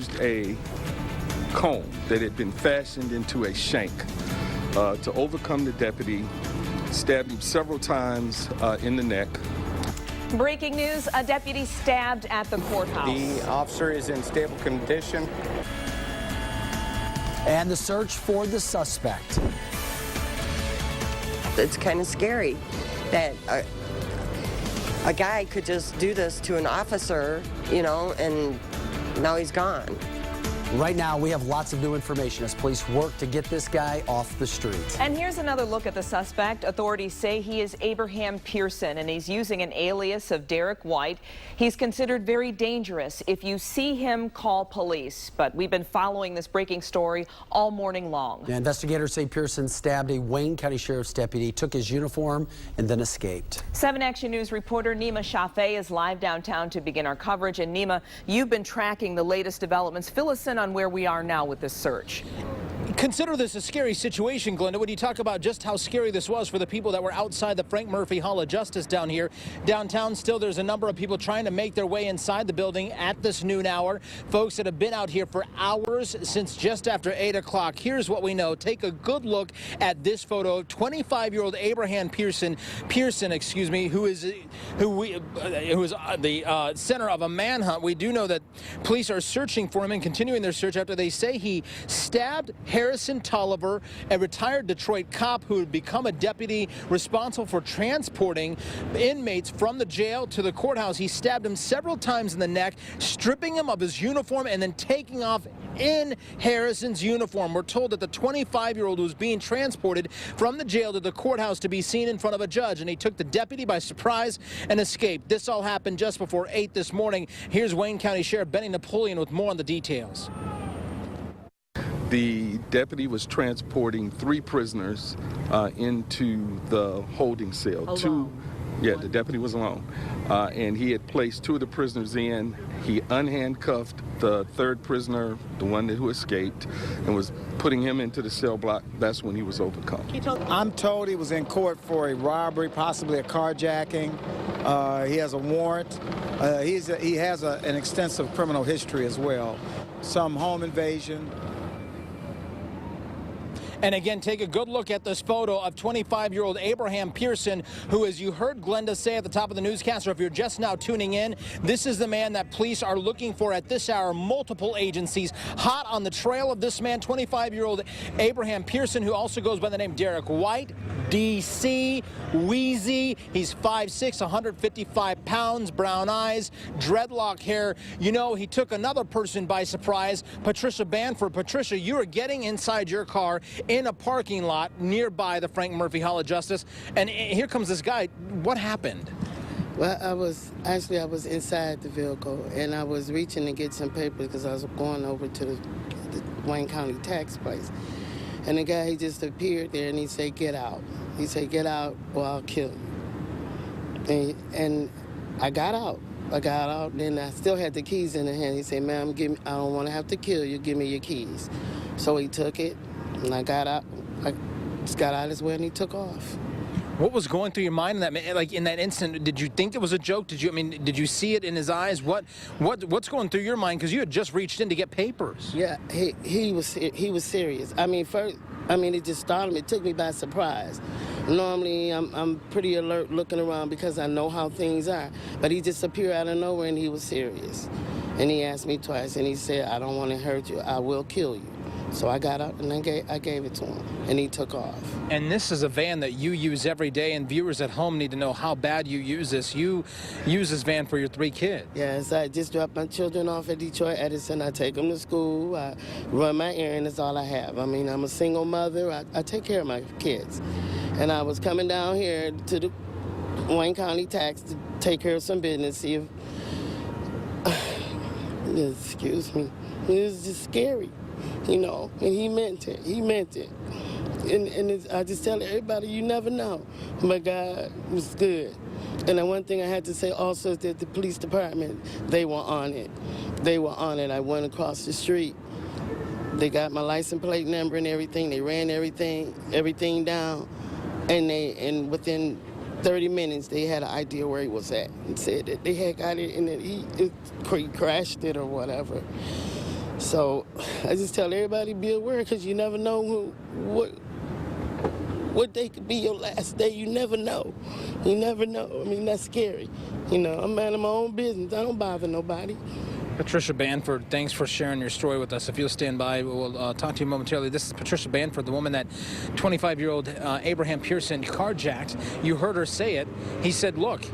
used a comb that had been fashioned into a shank to overcome the deputy, stabbed him several times in the neck. Breaking news, a deputy stabbed at the courthouse. The officer is in stable condition. And the search for the suspect. It's kind of scary that a guy could just do this to an officer, you know, and now he's gone. Right now, we have lots of new information as police work to get this guy off the street. And here's another look at the suspect. Authorities say he is Abraham Pearson, and he's using an alias of Derek White. He's considered very dangerous. If you see him, call police. But we've been following this breaking story all morning long. Yeah, investigators say Pearson stabbed a Wayne County Sheriff's deputy, took his uniform, and then escaped. 7 Action News reporter Nima Shafee is live downtown to begin our coverage. And Nima, you've been tracking the latest developments. Fill us in on where we are now with this search. Consider this a scary situation, Glenda. When you talk about just how scary this was for the people that were outside the Frank Murphy Hall of Justice down here. Downtown still there's a number of people trying to make their way inside the building at this noon hour. Folks that have been out here for hours since just after 8 o'clock. Here's what we know. Take a good look at this photo of 25-year-old Abraham Pearson, who is the center of a manhunt. We do know that police are searching for him and continuing their search after they say he stabbed Harrison Tolliver, a retired Detroit cop who had become a deputy responsible for transporting inmates from the jail to the courthouse. He stabbed him several times in the neck, stripping him of his uniform and then taking off in Harrison's uniform. We're told that the 25-year-old was being transported from the jail to the courthouse to be seen in front of a judge, and he took the deputy by surprise and escaped. This all happened just before 8 this morning. Here's Wayne County Sheriff Benny Napoleon with more on the details. The deputy was transporting 3 prisoners into the holding cell. The deputy was alone. And he had placed 2 of the prisoners in. He unhandcuffed the 3rd prisoner, the one who escaped, and was putting him into the cell block. That's when he was overcome. I'm told he was in court for a robbery, possibly a carjacking. He has a warrant. He has an extensive criminal history as well. Some home invasion. And again, take a good look at this photo of 25-year-old Abraham Pearson, who, as you heard Glenda say at the top of the newscast, or if you're just now tuning in, this is the man that police are looking for at this hour. Multiple agencies hot on the trail of this man, 25-year-old Abraham Pearson, who also goes by the name Derek White, D.C., Wheezy. He's 5'6", 155 pounds, brown eyes, dreadlock hair. You know, he took another person by surprise, Patricia Banford. Patricia, you are getting inside your car in a parking lot nearby the Frank Murphy Hall of Justice, and here comes this guy. What happened? Well, I was inside the vehicle, and I was reaching to get some papers because I was going over to the Wayne County tax place. And the guy, he just appeared there, and he said, "Get out." He said, "Get out, or I'll kill you." And I got out. And then I still had the keys in the hand. He said, "Ma'am, I don't want to have to kill you. Give me your keys." So he took it. And I got out. I just got out his way, and he took off. What was going through your mind in that, like in that instant? Did you think it was a joke? Did you see it in his eyes? What's going through your mind? Because you had just reached in to get papers. Yeah, he was serious. I mean, it just startled me. It took me by surprise. Normally, I'm pretty alert looking around because I know how things are. But he just appeared out of nowhere, and he was serious. And he asked me twice, and he said, "I don't want to hurt you. I will kill you." So I got out and I gave it to him, and he took off. And this is a van that you use every day, and viewers at home need to know how bad you use this. You use this van for your 3 kids. Yes, I just dropped my children off at Detroit Edison. I take them to school. I run my errand. That's all I have. I mean, I'm a single mother. I take care of my kids. And I was coming down here to the Wayne County tax to take care of some business, see if... Excuse me. It was just scary. You know, and he meant it. And I just tell everybody, you never know. But God was good. And the one thing I had to say also is that the police department, they were on it. I went across the street. They got my license plate number and everything. They ran everything down. And within 30 minutes, they had an idea where he was at and said that they had got it and that he crashed it or whatever. So I just tell everybody be aware, because you never know what day could be your last day. You never know. You never know. I mean, that's scary. You know, I'm minding my own business. I don't bother nobody. Patricia Banford, thanks for sharing your story with us. If you'll stand by, we'll talk to you momentarily. This is Patricia Banford, the woman that 25-year-old Abraham Pearson carjacked. You heard her say it. He said, look,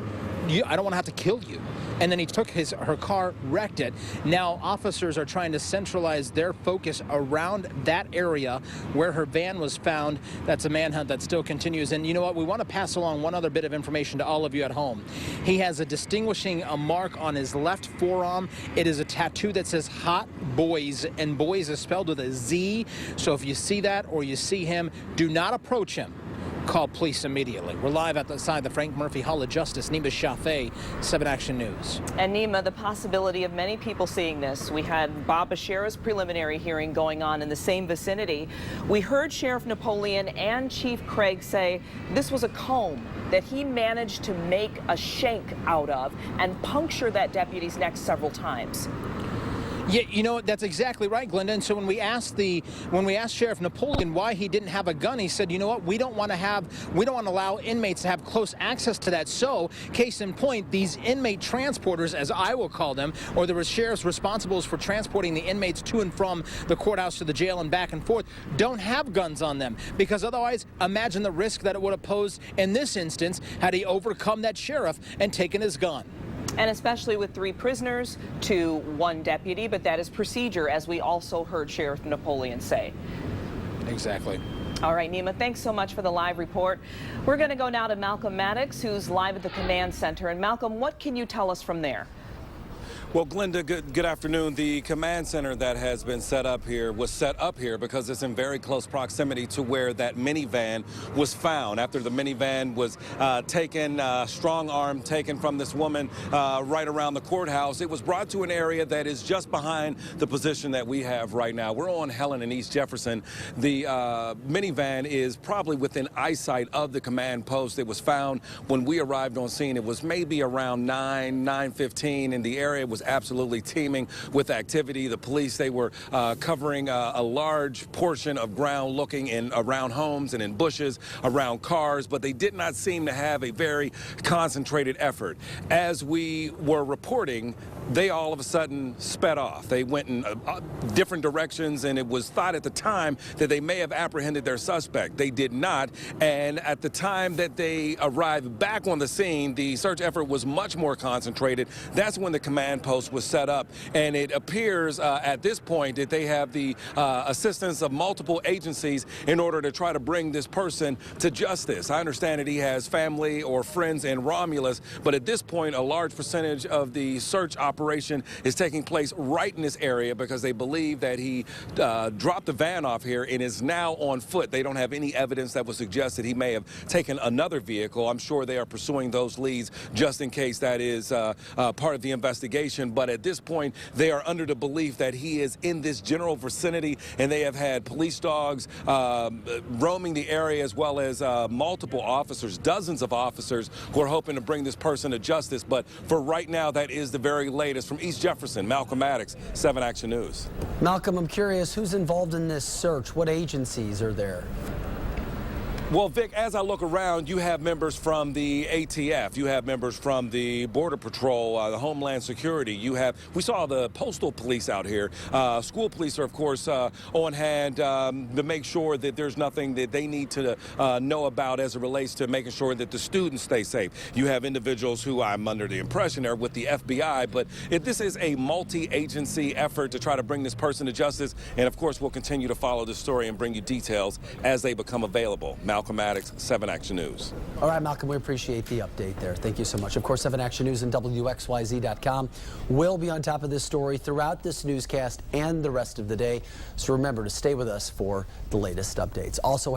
I don't want to have to kill you. And then he took her car, wrecked it. Now officers are trying to centralize their focus around that area where her van was found. That's a manhunt that still continues. And you know what? We want to pass along one other bit of information to all of you at home. He has a distinguishing mark on his left forearm. It is a tattoo that says Hot Boys, and boys is spelled with a Z. So if you see that or you see him, do not approach him. Call police immediately. We're live outside the Frank Murphy Hall of Justice. Nima Shafee, 7 Action News. And Nima, the possibility of many people seeing this. We had Bob Bashira's preliminary hearing going on in the same vicinity. We heard Sheriff Napoleon and Chief Craig say this was a comb that he managed to make a shank out of and puncture that deputy's neck several times. Yeah, you know, that's exactly right, Glenda. And so when we asked Sheriff Napoleon why he didn't have a gun, he said, you know what, we don't want to allow inmates to have close access to that. So, case in point, these inmate transporters, as I will call them, or the sheriffs responsible for transporting the inmates to and from the courthouse to the jail and back and forth, don't have guns on them. Because otherwise, imagine the risk that it would have posed in this instance had he overcome that sheriff and taken his gun. And especially with 3 prisoners to 1 deputy, but that is procedure, as we also heard Sheriff Napoleon say. Exactly. All right, Nima, thanks so much for the live report. We're going to go now to Malcolm Maddox, who's live at the command center. And Malcolm, what can you tell us from there? Well, Glenda, good afternoon. The command center that has been set up here was set up here because it's in very close proximity to where that minivan was found. After the minivan was taken, strong arm taken from this woman right around the courthouse, it was brought to an area that is just behind the position that we have right now. We're on Helen and East Jefferson. The minivan is probably within eyesight of the command post. It was found when we arrived on scene. It was maybe around 9:15, and the area was absolutely teeming with activity. The police, they were covering a large portion of ground, looking in around homes and in bushes, around cars, but they did not seem to have a very concentrated effort. As we were reporting, they all of a sudden sped off. They went in different directions, and it was thought at the time that they may have apprehended their suspect. They did not, and at the time that they arrived back on the scene, the search effort was much more concentrated. That's when the command post was set up, and it appears at this point that they have the assistance of multiple agencies in order to try to bring this person to justice. I understand that he has family or friends in Romulus, but at this point, a large percentage of the search operation is taking place right in this area because they believe that he dropped the van off here and is now on foot. They don't have any evidence that would suggest that he may have taken another vehicle. I'm sure they are pursuing those leads just in case that is part of the investigation. But at this point, they are under the belief that he is in this general vicinity, and they have had police dogs roaming the area, as well as multiple officers, dozens of officers who are hoping to bring this person to justice. But for right now, that is the very latest. From East Jefferson, Malcolm Maddox, 7 Action News. Malcolm, I'm curious, who's involved in this search? What agencies are there? Well, Vic, as I look around, you have members from the ATF, you have members from the Border Patrol, the Homeland Security, we saw the Postal Police out here. School police are, of course, on hand to make sure that there's nothing that they need to know about as it relates to making sure that the students stay safe. You have individuals who I'm under the impression are with the FBI, but this is a multi-agency effort to try to bring this person to justice. And, of course, we'll continue to follow this story and bring you details as they become available. Malcolm Maddox, 7 Action News. All right, Malcolm, we appreciate the update there. Thank you so much. Of course, 7 Action News and WXYZ.com will be on top of this story throughout this newscast and the rest of the day. So remember to stay with us for the latest updates. Also,